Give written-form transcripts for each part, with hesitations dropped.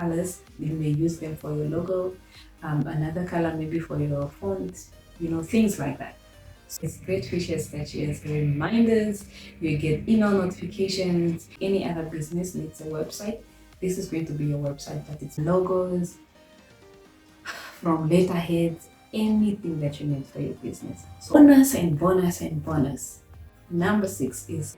colors. You may use them for your logo, another color maybe for your font, things like that. So it's great features such as reminders, you get email notifications. Any other business needs a website, this is going to be your website, but it's logos, from letterheads, anything that you need for your business. So bonus and bonus and bonus. Number 6 is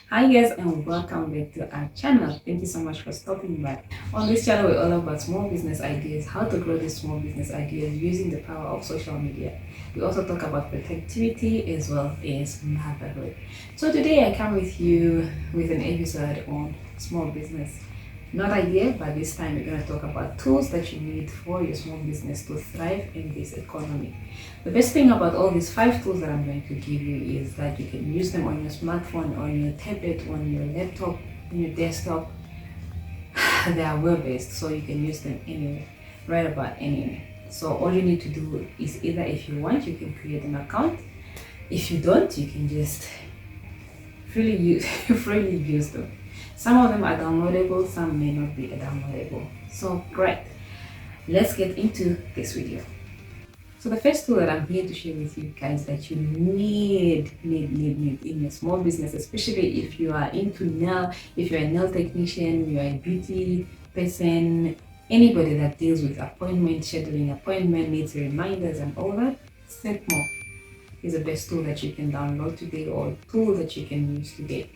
hi guys, and welcome back to our channel. Thank you so much for stopping by. On this channel, we're all about small business ideas, how to grow these small business ideas using the power of social media. We also talk about productivity as well as motherhood. So today I come with you with an episode on small business. Not idea, but this time we're going to talk about tools that you need for your small business to thrive in this economy. The best thing about all these 5 tools that I'm going to give you is that you can use them on your smartphone, on your tablet, on your laptop, on your desktop. They are web-based, so you can use them anywhere, right about anywhere. So all you need to do is either, if you want, you can create an account. If you don't, you can just freely use them. Some of them are downloadable, some may not be downloadable. So great, let's get into this video. So the first tool that I'm here to share with you guys that you need in your small business, especially if you are into nail, if you're a nail technician, you're a beauty person, anybody that deals with appointment, scheduling appointment, needs reminders and all that, Setmore is the best tool that you can download today, or tool that you can use today.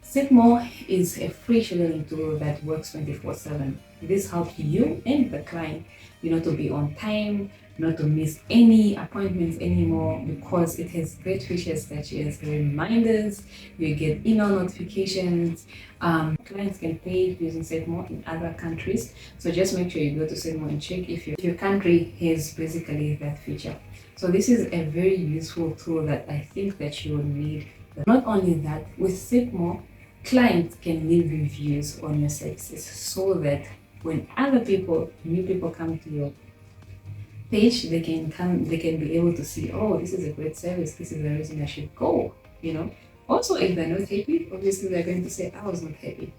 Setmore is a free scheduling tool that works 24/7. This helps you and the client, to be on time, not to miss any appointments anymore, because it has great features such as reminders, you get email notifications. Clients can pay using Setmore in other countries. So just make sure you go to Setmore and check if your country has basically that feature. So this is a very useful tool that I think that you will need. Not only that, with Setmore, clients can leave reviews on your services, so that when new people come to your page, they can be able to see, oh, this is a great service, this is the reason I should go. Also, if they're not happy, obviously they're going to say, I was not happy.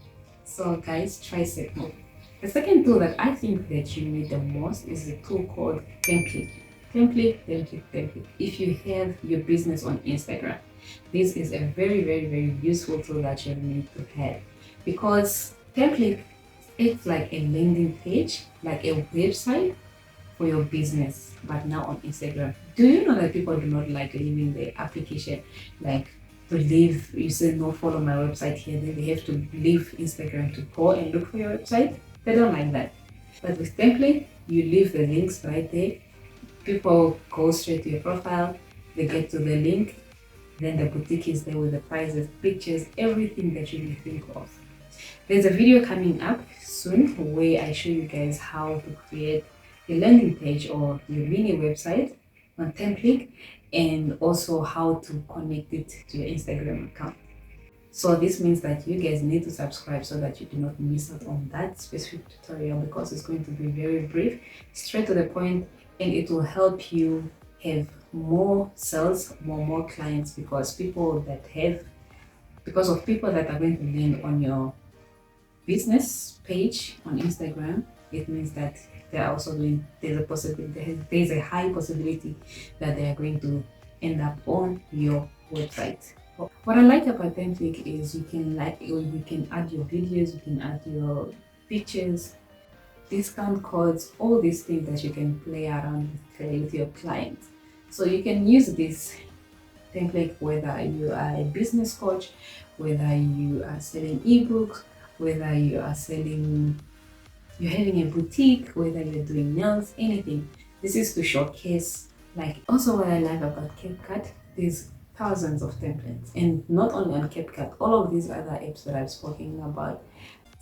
So guys, try Setmore. The second tool that I think that you need the most is a tool called Taplink. Taplink. If you have your business on Instagram, this is a very, very, very useful tool that you need to have, because Taplink, it's like a landing page, like a website for your business, but now on Instagram. Do you know that people do not like leaving the application, like to leave, you say no, follow my website here, then they have to leave Instagram to go and look for your website? They don't like that. But with Taplink, you leave the links right there. People go straight to your profile, they get to the link, then the boutique is there with the prices, pictures, everything that you may think of. There's a video coming up soon where I show you guys how to create a landing page or your mini website on Taplink, and also how to connect it to your Instagram account. So this means that you guys need to subscribe so that you do not miss out on that specific tutorial, because it's going to be very brief, straight to the point, and it will help you have more sales, more clients, because of people that are going to land on your business page on Instagram. It means that there's a high possibility that they are going to end up on your website. What I like about Taplink is you can add your videos, you can add your pictures, discount codes, all these things that you can play around with your clients. So you can use this Taplink whether you are a business coach, whether you are selling ebooks, whether you're having a boutique, whether you're doing nails, anything. This is to showcase. Also, what I like about Capcut, there's thousands of templates, and not only on Capcut, all of these other apps that I've spoken about.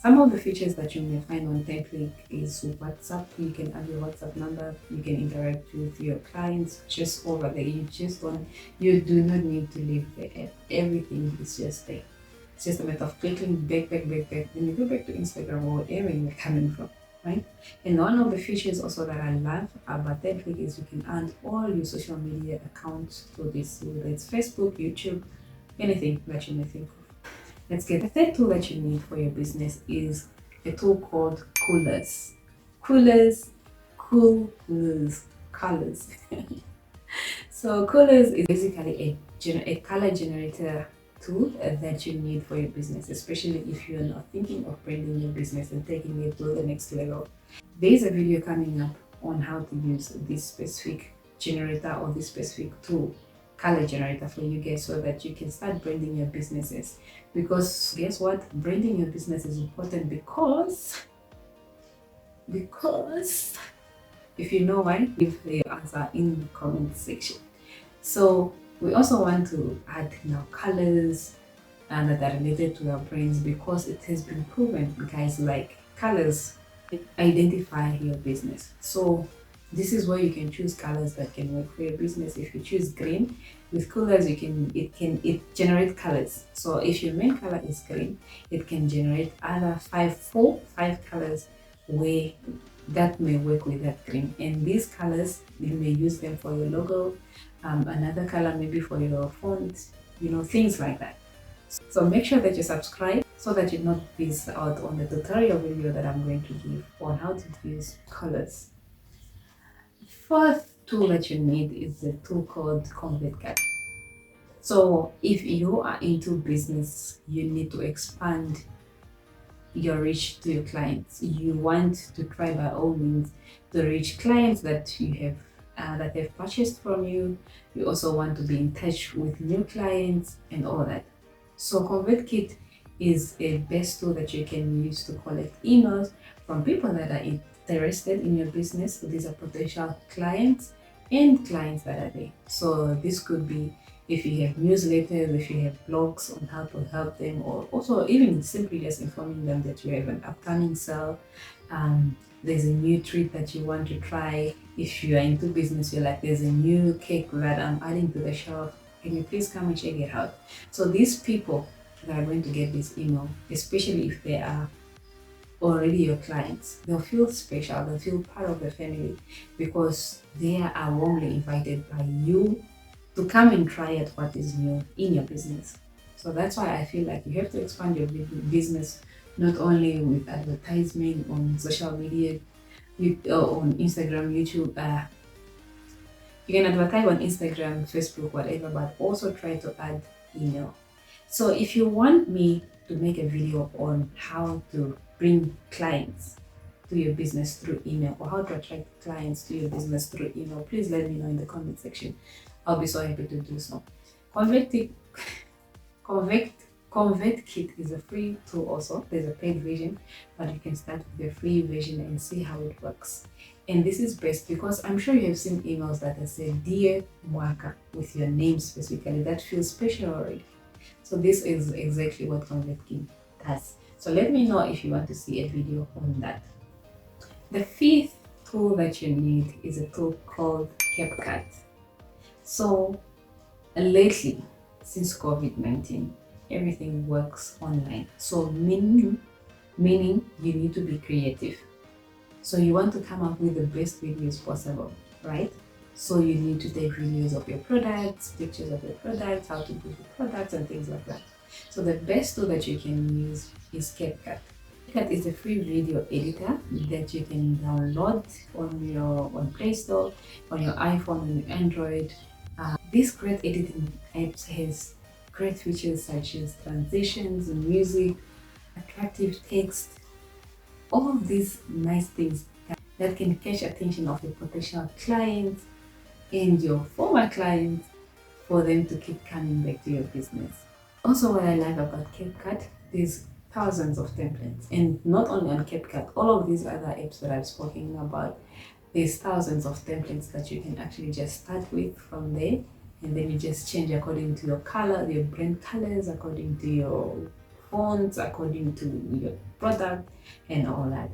Some of the features that you may find on Taplink is WhatsApp. You can add your WhatsApp number, you can interact with your clients just over there. You do not need to leave the app. Everything is just there. It's just a matter of clicking back, then you go back to Instagram or wherever you're coming from, right? And one of the features also that I love about Taplink is you can add all your social media accounts to this, whether it's Facebook, YouTube, anything that you may think of. Let's get the third tool that you need for your business is a tool called Coolers. Coolers, colors. So Coolers is basically a color generator tool that you need for your business, especially if you're not thinking of branding your business and taking it to the next level. There's a video coming up on how to use this specific generator or this specific tool, color generator, for you guys, so that you can start branding your businesses. Because guess what, branding your business is important because if you know why, give your answer in the comment section. So we also want to add now colors that are related to our brands, because it has been proven, guys, like colors identify your business. So this is where you can choose colors that can work for your business. If you choose green with Coolers, it generates colors. So if your main color is green, it can generate other five colors where that may work with that green. And these colors, you may use them for your logo, another color maybe for your font, things like that. So make sure that you subscribe so that you don't miss out on the tutorial video that I'm going to give on how to use colors. Fourth tool that you need is a tool called Convertkit. So if you are into business, you need to expand your reach to your clients. You want to try by all means to reach clients that you have that have purchased from you. You also want to be in touch with new clients and all that. So Convertkit is a best tool that you can use to collect emails from people that are interested in your business. So these are potential clients and clients that are there. So this could be if you have newsletters, if you have blogs on how to help them, or also even simply just informing them that you have an upcoming sale. There's a new treat that you want to try. If you are into business, you're like, there's a new cake that I'm adding to the shelf. Can you please come and check it out? So these people that are going to get this email, especially if they are already your clients, they'll feel special, they'll feel part of the family, because they are warmly invited by you to come and try out what is new in your business. So that's why I feel like you have to expand your business, not only with advertisement on social media, on Instagram, YouTube. You can advertise on Instagram, Facebook, whatever, but also try to add email. So if you want me to make a video on how to bring clients to your business through email, or how to attract clients to your business through email, please let me know in the comment section. I'll be so happy to do so. Convertkit is a free tool also. There's a paid version, but you can start with the free version and see how it works. And this is best because I'm sure you have seen emails that have said Dear Mwaka with your name specifically. That feels special already. So this is exactly what Convertkit does. So let me know if you want to see a video on that. The fifth tool that you need is a tool called Capcut. So lately, since COVID-19, everything works online. So meaning you need to be creative. So you want to come up with the best videos possible, right? So you need to take videos of your products, pictures of your products, how to do the products and things like that. So the best tool that you can use is Capcut. Capcut is a free video editor that you can download on Play Store, on your iPhone, on your Android. This great editing apps has great features such as transitions, music, attractive text, all of these nice things that can catch attention of your potential clients and your former clients for them to keep coming back to your business. Also, what I like about Capcut, there's thousands of templates, and not only on Capcut, all of these other apps that I've spoken about, there's thousands of templates that you can actually just start with from there, and then you just change according to your color, your brand colors, according to your fonts, according to your product and all that.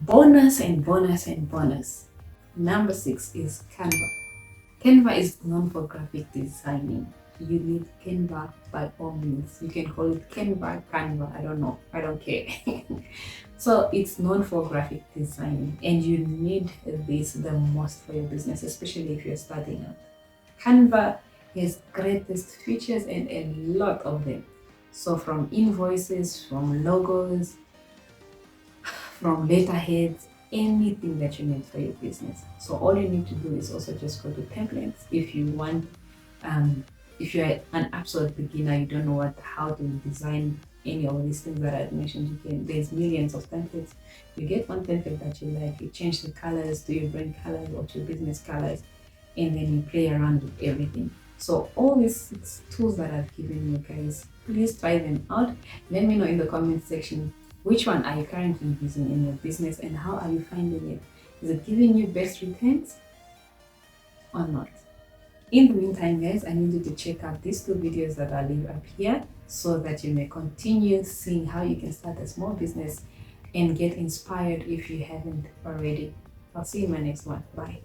Bonus and bonus and bonus. Number 6 is Canva. Canva is known for graphic designing. You need Canva by all means. You can call it Canva, I don't know, I don't care. So it's known for graphic designing, and you need this the most for your business, especially if you're starting out. Canva has greatest features and a lot of them. So from invoices, from logos, from letterheads, anything that you need for your business. So all you need to do is also just go to templates. If you want, if you're an absolute beginner, you don't know how to design any of these things that I mentioned, there's millions of templates. You get one template that you like, you change the colors to your brand colors or to your business colors, and then you play around with everything. So all these 6 tools that I've given you guys, please try them out. Let me know in the comment section which one are you currently using in your business and how are you finding it? Is it giving you best returns or not? In the meantime, guys, I need you to check out these 2 videos that I'll leave up here so that you may continue seeing how you can start a small business and get inspired if you haven't already. I'll see you in my next one. Bye.